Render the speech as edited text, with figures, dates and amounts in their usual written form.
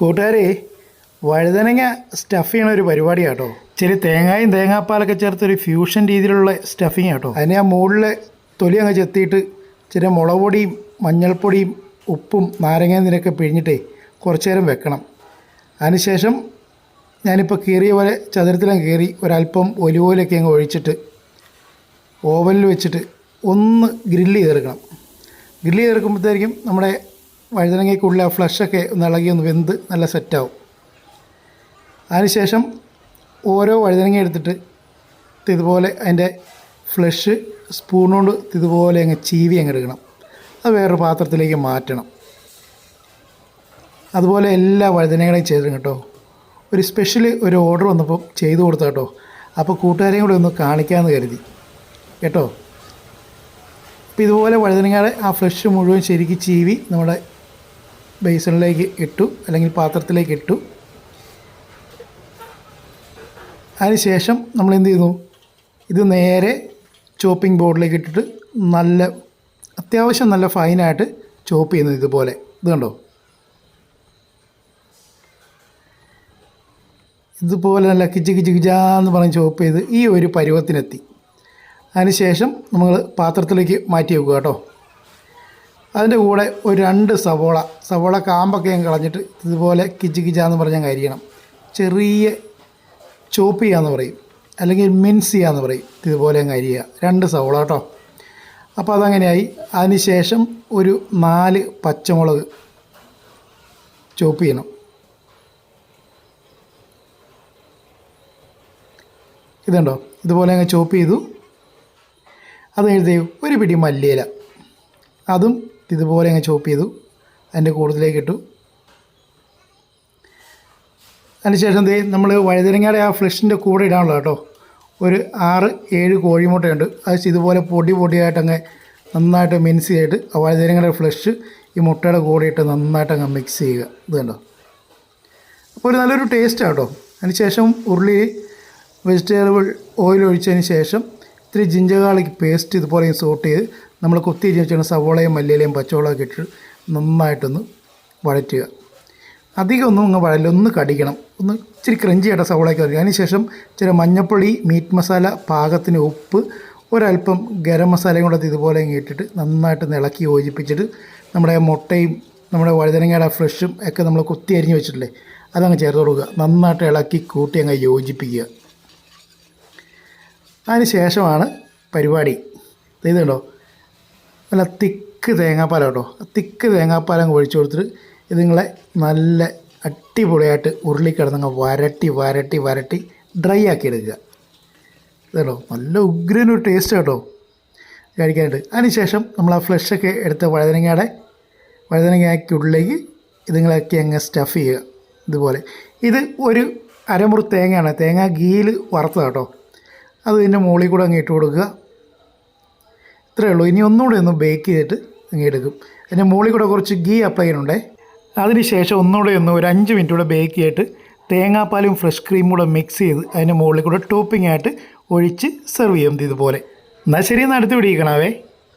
കൂട്ടുകാരെ, വഴുതനങ്ങ സ്റ്റഫ് ചെയ്യണ ഒരു പരിപാടിയാണ് കേട്ടോ. ഇച്ചിരി തേങ്ങയും തേങ്ങാപ്പാലൊക്കെ ചേർത്തൊരു ഫ്യൂഷൻ രീതിയിലുള്ള സ്റ്റഫിങ് കേട്ടോ. അതിനെ ആ മുകളിലെ തൊലി അങ്ങ് ചെത്തിയിട്ട് ഇച്ചിരി മുളക് പൊടിയും മഞ്ഞൾപ്പൊടിയും ഉപ്പും നാരങ്ങ നീരൊക്കെ പിഴിഞ്ഞിട്ടേ കുറച്ച് നേരം വെക്കണം. അതിനുശേഷം ഞാനിപ്പോൾ കീറിയ പോലെ ചതുരത്തിലങ്ങ് കീറി ഒരല്പം ഒലിവ് ഓയിലൊക്കെ അങ്ങ് ഒഴിച്ചിട്ട് ഓവനിൽ വെച്ചിട്ട് ഒന്ന് ഗ്രില്ല് ചെയ്തെടുക്കണം. ഗ്രില്ല് ചെയ്തെടുക്കുമ്പോഴത്തേക്കും നമ്മുടെ വഴുതനങ്ങയ്ക്കുള്ള ഫ്ലഷൊക്കെ ഒന്ന് ഇളകി ഒന്ന് വെന്ത് നല്ല സെറ്റാവും. അതിനുശേഷം ഓരോ വഴുതനങ്ങ എടുത്തിട്ട് ഇതുപോലെ അതിൻ്റെ ഫ്ലഷ് സ്പൂൺ കൊണ്ട് ഇതുപോലെ അങ്ങ് ചീവി അങ്ങ് എടുക്കണം. അത് വേറൊരു പാത്രത്തിലേക്ക് മാറ്റണം. അതുപോലെ എല്ലാ വഴുതനങ്ങളെയും ചെയ്തിടും കേട്ടോ. ഒരു സ്പെഷ്യൽ ഒരു ഓർഡർ വന്നപ്പോൾ ചെയ്തു കൊടുത്ത കേട്ടോ. അപ്പോൾ കൂട്ടുകാരെയും കൂടെ ഒന്ന് കാണിക്കാമെന്ന് കരുതി കേട്ടോ. അപ്പോൾ ഇതുപോലെ വഴുതനങ്ങയുടെ ആ ഫ്ലഷ് മുഴുവൻ ശരിക്ക് ചീവി നമ്മുടെ ബേസണിലേക്ക് ഇട്ടു, അല്ലെങ്കിൽ പാത്രത്തിലേക്ക് ഇട്ടു. അതിനുശേഷം നമ്മൾ എന്ത് ചെയ്യുന്നു, ഇത് നേരെ ചോപ്പിംഗ് ബോർഡിലേക്ക് ഇട്ടിട്ട് അത്യാവശ്യം നല്ല ഫൈനായിട്ട് ചോപ്പ് ചെയ്യുന്നു. ഇതുപോലെ ഇത് കണ്ടോ, ഇതുപോലെ നല്ല കിച്ച് കിച്ച് കിച്ചാന്ന് പറഞ്ഞ് ചോപ്പ് ചെയ്ത് ഈ ഒരു പരുവത്തിനെത്തി. അതിനുശേഷം നമ്മൾ പാത്രത്തിലേക്ക് മാറ്റി വെക്കുക കേട്ടോ. അതിൻ്റെ കൂടെ ഒരു 2 സവോള കാമ്പൊക്കെ ഞാൻ കളഞ്ഞിട്ട് ഇതുപോലെ കിച്ച് കിച്ചാന്ന് പറഞ്ഞാൽ അരിയണം. ചെറിയ ചോപ്പ് ചെയ്യാന്ന് പറയും, അല്ലെങ്കിൽ മിൻസ് ചെയ്യാന്ന് പറയും. ഇതുപോലെ അങ്ങ് അരിയുക. 2 സവോള കേട്ടോ. അപ്പോൾ അതങ്ങനെയായി. അതിനുശേഷം ഒരു 4 പച്ചമുളക് ചോപ്പ് ചെയ്യണം. ഇതുണ്ടോ, ഇതുപോലെ അങ്ങ് ചോപ്പ് ചെയ്തു. അത് കഴിഞ്ഞ് ഒരു പിടി മല്ലിയില, അതും ഇതുപോലെ അങ്ങ് ചോപ്പ് ചെയ്തു അതിൻ്റെ കൂടുതലേക്ക് ഇട്ടു. അതിനുശേഷം നമ്മൾ വഴുതനങ്ങയുടെ ആ ഫ്ലഷിൻ്റെ കൂടെ ഇടാനുള്ള കേട്ടോ. ഒരു 6-7 കോഴിമുട്ടയുണ്ട്. അത് ഇതുപോലെ പൊടിയായിട്ടങ്ങ് നന്നായിട്ട് മിക്സ് ചെയ്തിട്ട് ആ വഴുതനങ്ങയുടെ ഫ്ലഷ് ഈ മുട്ടയുടെ കൂടെ ഇട്ട് നന്നായിട്ട് അങ്ങ് മിക്സ് ചെയ്യുക. ഇത് കണ്ടോ, അപ്പോൾ ഒരു നല്ലൊരു ടേസ്റ്റ് കേട്ടോ. അതിനുശേഷം ഉരുളി വെജിറ്റബിൾ ഓയിൽ ഒഴിച്ചതിന് ശേഷം ഇത്തിരി ജിഞ്ചർ ഗാർലിക് പേസ്റ്റ് ഇതുപോലെ സോട്ട് ചെയ്ത് നമ്മൾ കുത്തി വെച്ചാൽ സവോളയും മല്ലിയിലയും പച്ചമുളകൊക്കെ ഇട്ട് നന്നായിട്ടൊന്ന് വഴറ്റുക. അധികം ഒന്നും അങ്ങ് വഴല്ല, ഒന്ന് കടിക്കണം, ഒന്ന് ഇച്ചിരി ക്രഞ്ചി ആയിട്ട് സവോളയൊക്കെ വരിക. അതിനുശേഷം ഇച്ചിരി മഞ്ഞൾപ്പൊടി, മീറ്റ് മസാല, പാകത്തിന് ഉപ്പ്, ഒരല്പം ഗരം മസാലയും കൂടെ ഇതുപോലെ അങ്ങ് ഇട്ടിട്ട് നന്നായിട്ട് ഇളക്കി യോജിപ്പിച്ചിട്ട് നമ്മുടെ മുട്ടയും നമ്മുടെ വഴുതനങ്ങയുടെ ഫ്രഷും ഒക്കെ നമ്മൾ കുത്തി അരിഞ്ഞ് വെച്ചിട്ടില്ലേ, അതങ്ങ് ചേർത്ത് കൊടുക്കുക. നന്നായിട്ട് ഇളക്കി കൂട്ടി അങ്ങ് യോജിപ്പിക്കുക. അതിന് ശേഷമാണ് പരിപാടി. ഇത് കണ്ടോ, നല്ല തിക്ക് തേങ്ങാപ്പാലം കേട്ടോ. തിക്ക് തേങ്ങാപ്പാലം ഒഴിച്ചു കൊടുത്തിട്ട് ഇതുങ്ങളെ നല്ല അടിപൊളിയായിട്ട് ഉരുളിക്കിടന്നങ്ങ് വരട്ടി ഡ്രൈ ആക്കി എടുക്കുക. ഇതല്ലോ നല്ല ഉഗ്രനൊരു ടേസ്റ്റ് കേട്ടോ കഴിക്കാനായിട്ട്. അതിനുശേഷം നമ്മൾ ആ ഫ്ലഷൊക്കെ എടുത്ത വഴുതനങ്ങയ്ക്കുള്ളിലേക്ക് ഇതുങ്ങളൊക്കെ അങ്ങ് സ്റ്റഫ് ചെയ്യുക. ഇതുപോലെ ഇത് ഒരു അരമുറി തേങ്ങയാണ്, തേങ്ങ ഗീയിൽ വറുത്തത് കേട്ടോ. അത് ഇതിൻ്റെ മുകളിൽ കൂടെ അങ്ങ് ഇട്ട് കൊടുക്കുക. ഇത്രയേ ഉള്ളൂ. ഇനി ഒന്നുകൂടെ ഒന്ന് ബേക്ക് ചെയ്തിട്ട് അങ്ങ് എടുക്കും. അതിൻ്റെ മുകളിൽ കൂടെ കുറച്ച് ഗീ അപ്ലൈ ചെയ്യുന്നുണ്ടേ. അതിന് ശേഷം ഒന്നുകൂടെ ഒരു 5 മിനിറ്റ് കൂടെ ബേക്ക് ചെയ്തിട്ട് തേങ്ങാപ്പാലും ഫ്രഷ് ക്രീമും കൂടെ മിക്സ് ചെയ്ത് അതിൻ്റെ മുകളിൽ കൂടെ ടോപ്പിംഗ് ആയിട്ട് ഒഴിച്ച് സെർവ് ചെയ്യും ഇതുപോലെ. എന്നാൽ ശരി, എന്നാൽ അടുത്ത് പിടിക്കണവേ.